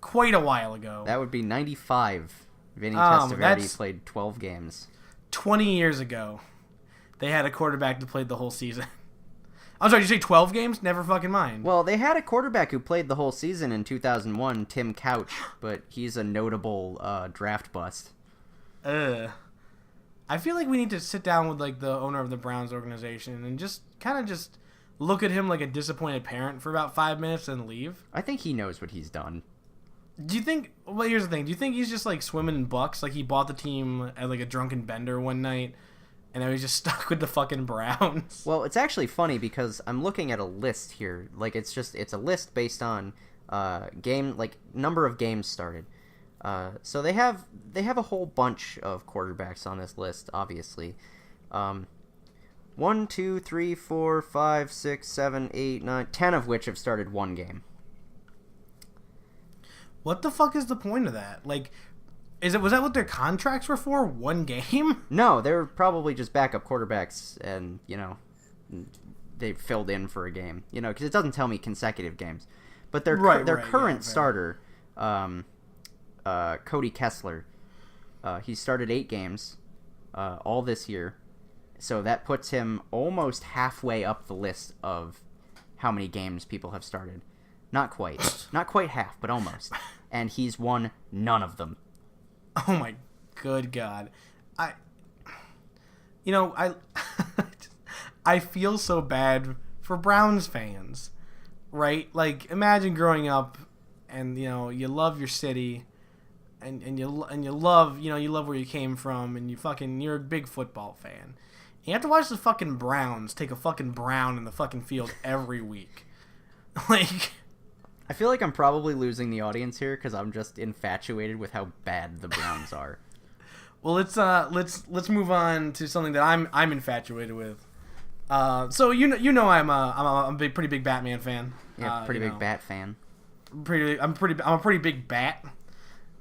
quite a while ago. That would be 95. Vinny Testaverde played 12 games. 20 years ago, they had a quarterback that played the whole season. I'm sorry, did you say 12 games? Never fucking mind. Well, they had a quarterback who played the whole season in 2001, Tim Couch, but he's a notable draft bust. I feel like we need to sit down with like the owner of the Browns organization and just look at him like a disappointed parent for about 5 minutes and leave. I think he knows what he's done. Do you think... Well, here's the thing. Do you think he's just, like, swimming in bucks? Like, he bought the team at, like, a drunken bender one night, and now he's just stuck with the fucking Browns? Well, it's actually funny because I'm looking at a list here. Like, it's a list based on number of games started. So they have a whole bunch of quarterbacks on this list, obviously. 1, 2, 3, 4, 5, 6, 7, 8, 9, 10 of which have started 1 game. What the fuck is the point of that? Like, was that what their contracts were for? 1 game? No, they were probably just backup quarterbacks, and they filled in for a game. Because it doesn't tell me consecutive games, but their current starter, Cody Kessler, he started 8 games, all this year, so that puts him almost halfway up the list of how many games people have started. Not quite half, but almost. And he's won none of them. Oh my good God. I feel so bad for Browns fans. right? Like, imagine growing up, and you love your city, and you love you love where you came from, and you're a big football fan. You have to watch the fucking Browns take a fucking Brown in the fucking field every week. Like, I feel like I'm probably losing the audience here because I'm just infatuated with how bad the Browns are. Well, let's move on to something that I'm infatuated with. So I'm a pretty big Batman fan. Yeah, pretty big Bat fan. I'm a pretty big bat.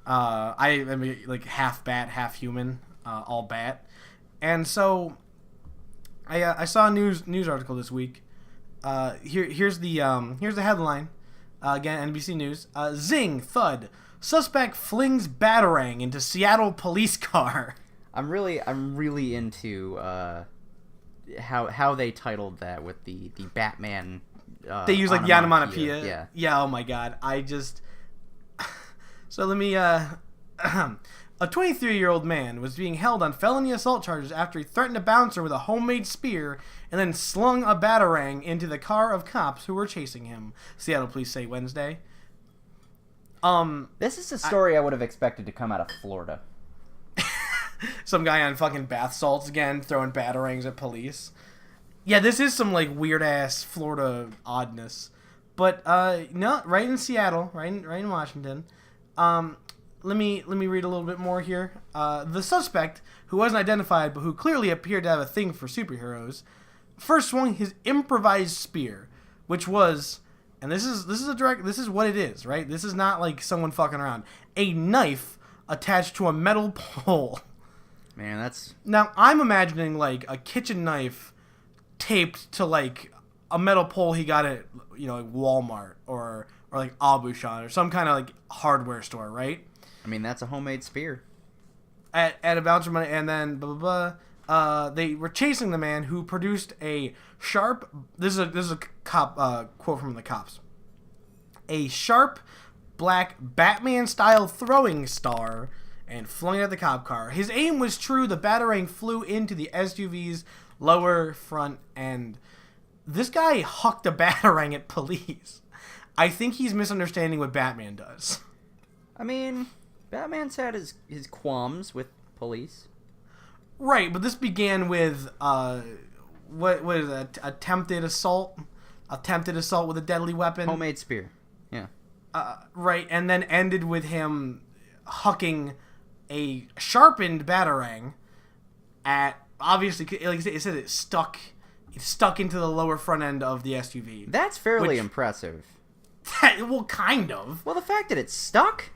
I am like half bat, half human, all bat, and so I saw a news article this week. Here's the headline. Again, NBC News. Zing thud. Suspect flings batarang into Seattle police car. I'm really into how they titled that with the Batman. They use like the onomatopoeia. Yeah. Yeah. Oh my god. So let me. A 23-year-old man was being held on felony assault charges after he threatened a bouncer with a homemade spear and then slung a batarang into the car of cops who were chasing him. Seattle police say Wednesday. This is a story I would have expected to come out of Florida. Some guy on fucking bath salts again throwing batarangs at police. Yeah, this is some like weird ass Florida oddness, but no, right in Seattle, right in Washington. Let me read a little bit more here. The suspect, who wasn't identified but who clearly appeared to have a thing for superheroes, first swung his improvised spear, which was, and this is what it is, right? This is not like someone fucking around. A knife attached to a metal pole. Man, that's... Now, I'm imagining like a kitchen knife taped to like a metal pole he got at like Walmart or like Aubuchon or some kind of like hardware store, right? I mean, that's a homemade spear. At a bouncer money, and then blah blah blah. They were chasing the man who produced a sharp. This is a cop quote from the cops. A sharp, black Batman-style throwing star, and flung it at the cop car. His aim was true. The batarang flew into the SUV's lower front end. This guy hucked a batarang at police. I think he's misunderstanding what Batman does. I mean, Batman's had his qualms with police. Right, but this began with what is it? Attempted assault with a deadly weapon. Homemade spear. Yeah. Right, and then ended with him hucking a sharpened batarang at, obviously, like it said, it stuck into the lower front end of the SUV. That's fairly impressive. Well, kind of. Well, the fact that it's stuck.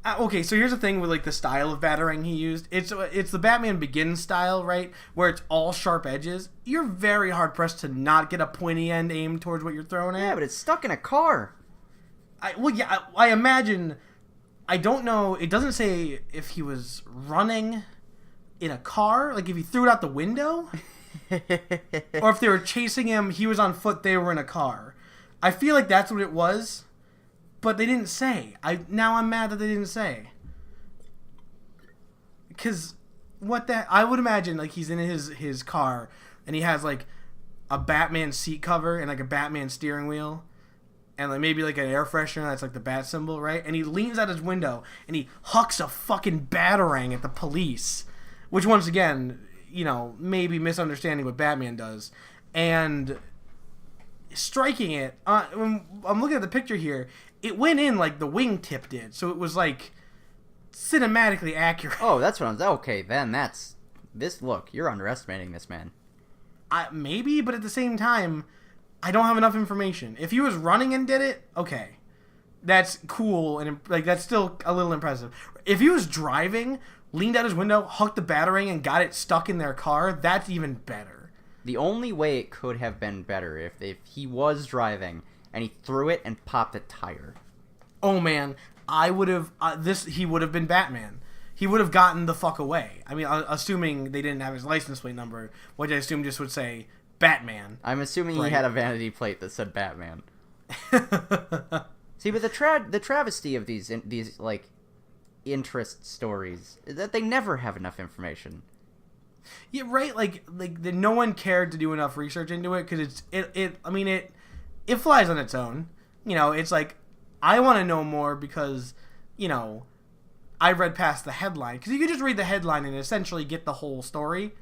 Okay, so here's the thing with like the style of batarang he used. It's the Batman Begins style, right? Where it's all sharp edges. You're very hard pressed to not get a pointy end aimed towards what you're throwing at. Yeah, but it's stuck in a car. I imagine. I don't know. It doesn't say if he was running in a car, like if he threw it out the window, or if they were chasing him. He was on foot. They were in a car. I feel like that's what it was. But they didn't say. Now I'm mad that they didn't say. Because I would imagine like he's in his car and he has like a Batman seat cover and like a Batman steering wheel and like maybe like an air freshener that's like the bat symbol, right? And he leans out his window and he hucks a fucking batarang at the police, which once again, maybe misunderstanding what Batman does. And striking it, I'm looking at the picture here. It went in like the wingtip did, so it was like cinematically accurate. Oh, that's what I'm... Okay, then that's... Look, you're underestimating this man. Maybe, but at the same time, I don't have enough information. If he was running and did it, okay. That's cool, and like that's still a little impressive. If he was driving, leaned out his window, hucked the batarang, and got it stuck in their car, that's even better. The only way it could have been better if he was driving... and he threw it and popped a tire. Oh man, I would have he would have been Batman. He would have gotten the fuck away. I mean, assuming they didn't have his license plate number, which I assume just would say Batman. I'm assuming he had a vanity plate that said Batman. See, but the travesty of these like interest stories is that they never have enough information. Yeah, right. Like no one cared to do enough research into it because it it flies on its own. You know, it's like, I want to know more because, you know, I read past the headline. Because you can just read the headline and essentially get the whole story.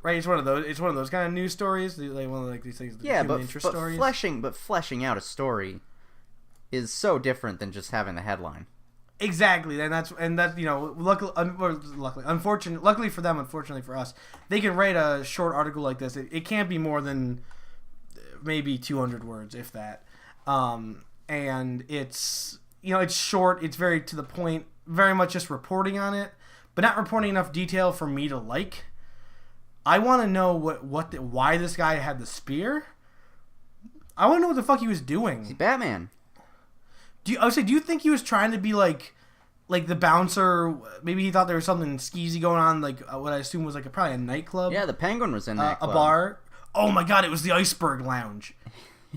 Right? It's one of those kind of news stories. Like one of like these things. Yeah, but stories. fleshing out a story is so different than just having the headline. Exactly, and that's you know, luckily for them, unfortunately for us, they can write a short article like this. It can't be more than maybe 200 words, if that. And it's, you know, it's short. It's very to the point. Very much just reporting on it, but not reporting enough detail for me to like. I want to know why this guy had the spear. I want to know what the fuck he was doing. He's Batman. Do you think he was trying to be like the bouncer? Maybe he thought there was something skeezy going on, like what I assume was like probably a nightclub. Yeah, the Penguin was in that club. A bar. Oh my god, it was the Iceberg Lounge.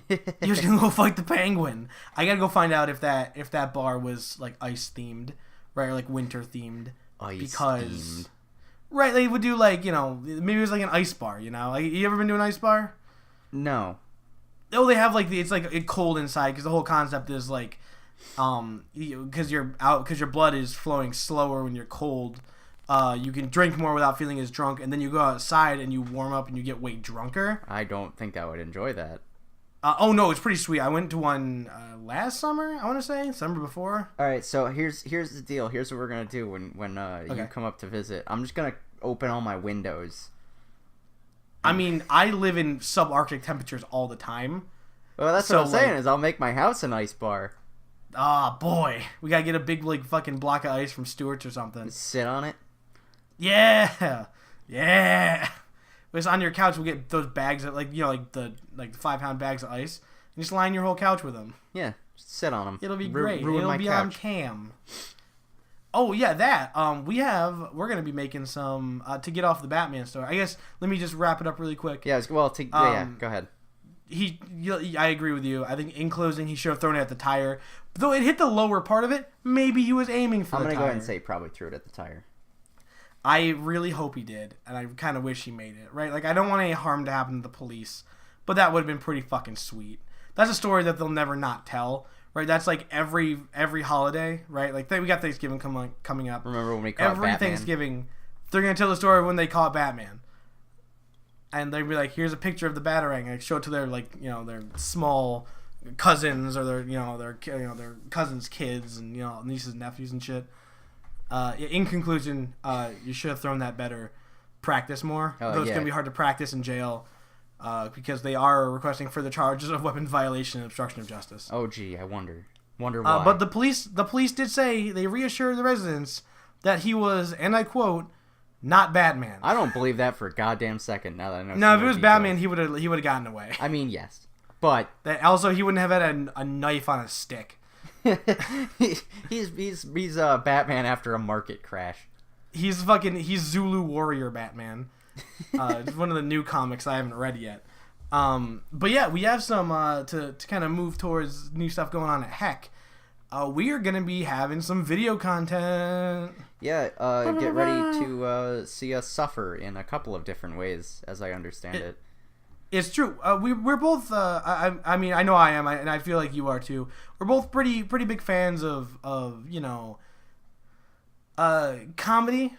He was gonna go fight the Penguin. I gotta go find out if that bar was like ice themed, right, or like winter themed. Themed. Right, they would do like, you know, maybe it was like an ice bar. You know, like, you ever been to an ice bar? No. Oh, they have like it's like cold inside because the whole concept is like. Because your blood is flowing slower when you're cold, you can drink more without feeling as drunk, and then you go outside and you warm up and you get way drunker. I don't think I would enjoy that. Oh no, it's pretty sweet. I went to one last summer. I want to say summer before. All right, so here's the deal. Here's what we're gonna do when you come up to visit. I'm just gonna open all my windows. I mean, I live in subarctic temperatures all the time. Well, that's what I'm saying. Is I'll make my house an ice bar. Ah, boy. We gotta get a big, like, fucking block of ice from Stewart's or something. Sit on it? Yeah! Yeah! Just on your couch, we'll get those bags of, like, you know, like the 5-pound bags of ice. And just line your whole couch with them. Yeah, just sit on them. It'll be great. Ruin It'll my be couch. on cam. Oh, yeah, that. We're gonna be making some, to get off the Batman story. I guess, let me just wrap it up really quick. Yeah, well, yeah, go ahead. I agree with you. I think in closing, he should have thrown it at the tire. Though it hit the lower part of it, maybe he was aiming for the tire. I'm going to go ahead and say he probably threw it at the tire. I really hope he did, and I kind of wish he made it, right? Like, I don't want any harm to happen to the police, but that would have been pretty fucking sweet. That's a story that they'll never not tell, right? That's like every holiday, right? Like, we got Thanksgiving coming up. Remember when we called it Batman? Every Thanksgiving, they're going to tell the story when they call it Batman. And they'd be like, here's a picture of the Batarang. And show it to their, like, you know, their small cousins or their cousins' kids and, you know, nieces and nephews and shit. In conclusion, you should have thrown that better. Practice more. Though it's going to be hard to practice in jail because they are requesting further charges of weapons violation and obstruction of justice. Oh, gee, I wonder why. But the police did say, they reassured the residents that he was, and I quote, not Batman. I don't believe that for a goddamn second. Now that I know. No, if it was Batman, he would have gotten away. I mean, yes, but also he wouldn't have had a knife on a stick. he's Batman after a market crash. He's Zulu Warrior Batman. It's one of the new comics I haven't read yet. But yeah, we have some to kind of move towards new stuff going on at Heck. We are going to be having some video content. Yeah, get ready to see us suffer in a couple of different ways, as I understand it. It's true. We're both. I mean, I know I am, and I feel like you are too. We're both pretty big fans of you know, comedy,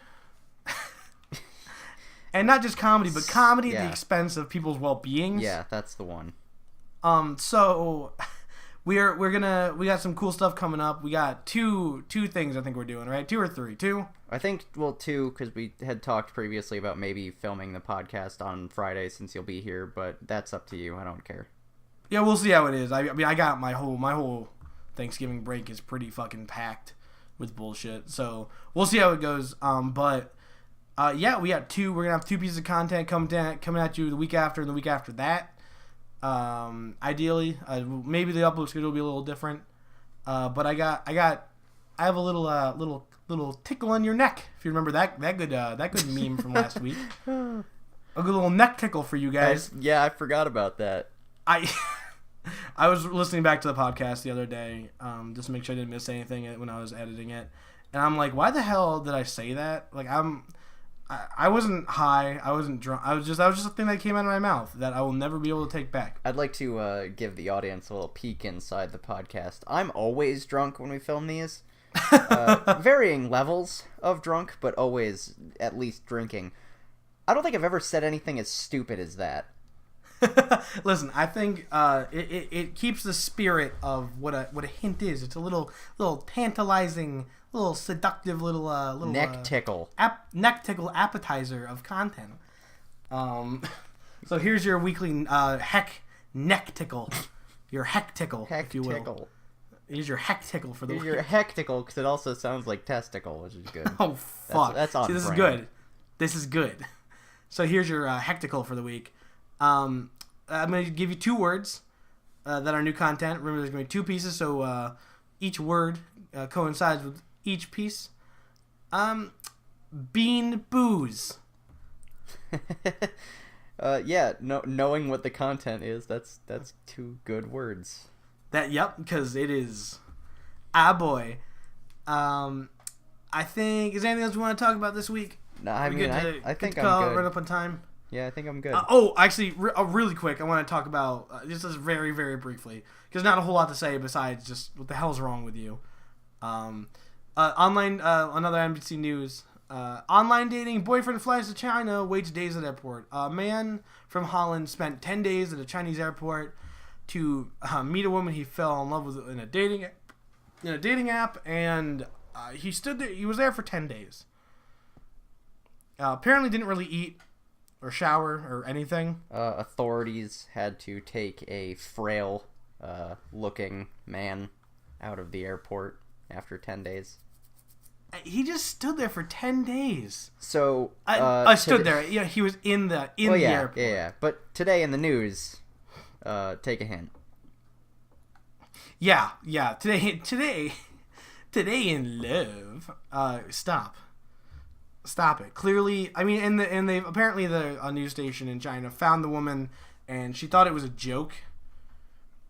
and not just comedy, but comedy at the expense of people's well-being. Yeah, that's the one. So. We got some cool stuff coming up. We got two things I think we're doing, right? 2 or 3? 2? I think, 2, because we had talked previously about maybe filming the podcast on Friday since you'll be here, but that's up to you. I don't care. Yeah, we'll see how it is. I mean, I got my whole Thanksgiving break is pretty fucking packed with bullshit, so we'll see how it goes. But yeah, we got 2. We're gonna have 2 pieces of content coming at you the week after and the week after that. Ideally, maybe the upload schedule will be a little different. But I have a little tickle in your neck. If you remember that good meme from last week. A good little neck tickle for you guys. Yeah, I forgot about that. I was listening back to the podcast the other day, just to make sure I didn't miss anything when I was editing it. And I'm like, why the hell did I say that? Like, I'm I wasn't high. I wasn't drunk. That was just a thing that came out of my mouth that I will never be able to take back. I'd like to give the audience a little peek inside the podcast. I'm always drunk when we film these. Varying levels of drunk, but always at least drinking. I don't think I've ever said anything as stupid as that. Listen, I think it keeps the spirit of what a hint is. It's a little tantalizing, little seductive, little neck tickle, neck tickle appetizer of content. So here's your weekly neck tickle, your heck tickle, if you will. Tickle. Here's your heck tickle for the week. Your heck tickle, because it also sounds like testicle, which is good. Oh fuck, that's on. See, this is good. This is good. So here's your hecticle for the week. I'm going to give you 2 words that are new content. Remember, there's going to be 2 pieces, so each word coincides with each piece. Bean booze. Knowing what the content is, that's 2 good words. Yep, because it is. Boy. I think, is there anything else we want to talk about this week? No, I think I'm good. Run up on time. Yeah, I think I'm good. Actually, really quick, I want to talk about just very, very briefly, because not a whole lot to say besides just what the hell's wrong with you. Online, another NBC News. Online dating, boyfriend flies to China, waits days at airport. A man from Holland spent 10 days at a Chinese airport to meet a woman he fell in love with in a dating app, and he stood there. He was there for 10 days. Apparently, didn't really eat or shower or anything. Authorities had to take a frail looking man out of the airport after 10 days. He just stood there for 10 days. So I stood there. Yeah, he was in the airport. Yeah. But today in the news, take a hint. Yeah. Today in love. Stop it. Clearly, I mean, and they've apparently a news station in China found the woman, and she thought it was a joke,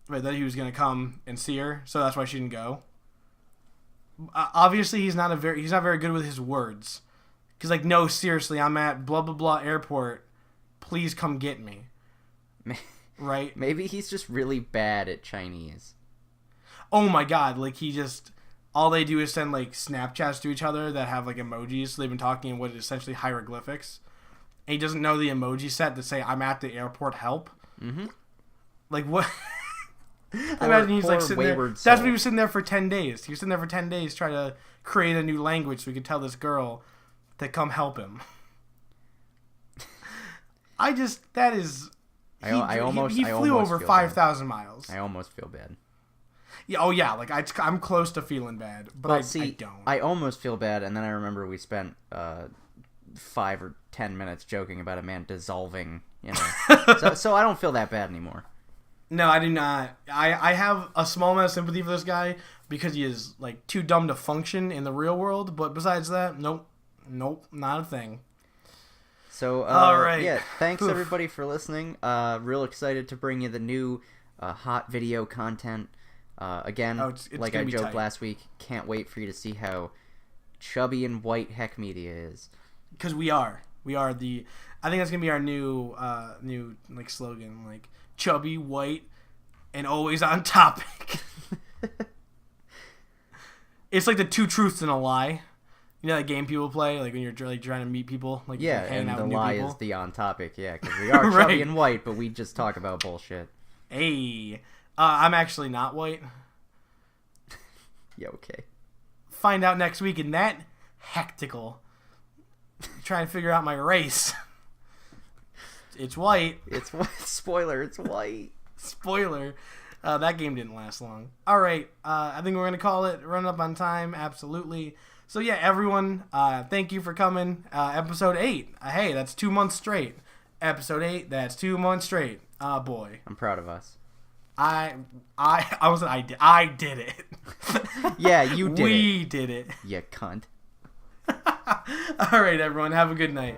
right, that he was gonna come and see her, so that's why she didn't go. Obviously, he's not very good with his words, because like, no, seriously, I'm at blah blah blah airport, please come get me. Right? Maybe he's just really bad at Chinese. Oh my god! Like all they do is send like Snapchats to each other that have like emojis. So they've been talking in what is essentially hieroglyphics. And he doesn't know the emoji set to say "I'm at the airport, help." Mm-hmm. Like what? I imagine he's like sitting there. That's what he was sitting there for 10 days. He was sitting there for 10 days trying to create a new language so he could tell this girl to come help him. He flew over 5,000 miles. I almost feel bad. Yeah, like I'm close to feeling bad, but I don't. I almost feel bad, and then I remember we spent 5 or 10 minutes joking about a man dissolving, so I don't feel that bad anymore. No, I do not. I have a small amount of sympathy for this guy because he is like too dumb to function in the real world, but besides that, nope, not a thing. So, all right. Yeah, thanks everybody for listening. Real excited to bring you the new hot video content. Again, it's like I joked last week, can't wait for you to see how chubby and white Heck Media is. Because we are I think that's gonna be our new like slogan, like chubby, white, and always on topic. It's like the 2 truths and a lie. You know that game people play, like when you're like trying to meet people, like hanging out with new people. And the lie is the on topic, because we are right. Chubby and white, but we just talk about bullshit. Hey. I'm actually not white. Yeah, okay. Find out next week in that hectical. Trying to figure out my race. It's white. It's white. Spoiler, it's white. Spoiler. That game didn't last long. All right. I think we're going to call it Run Up on Time. Absolutely. So, yeah, everyone, thank you for coming. Episode 8. Hey, that's 2 months straight. Episode 8, that's 2 months straight. Boy. I'm proud of us. I did it. Yeah, you did We did it. You cunt. All right, everyone. Have a good night.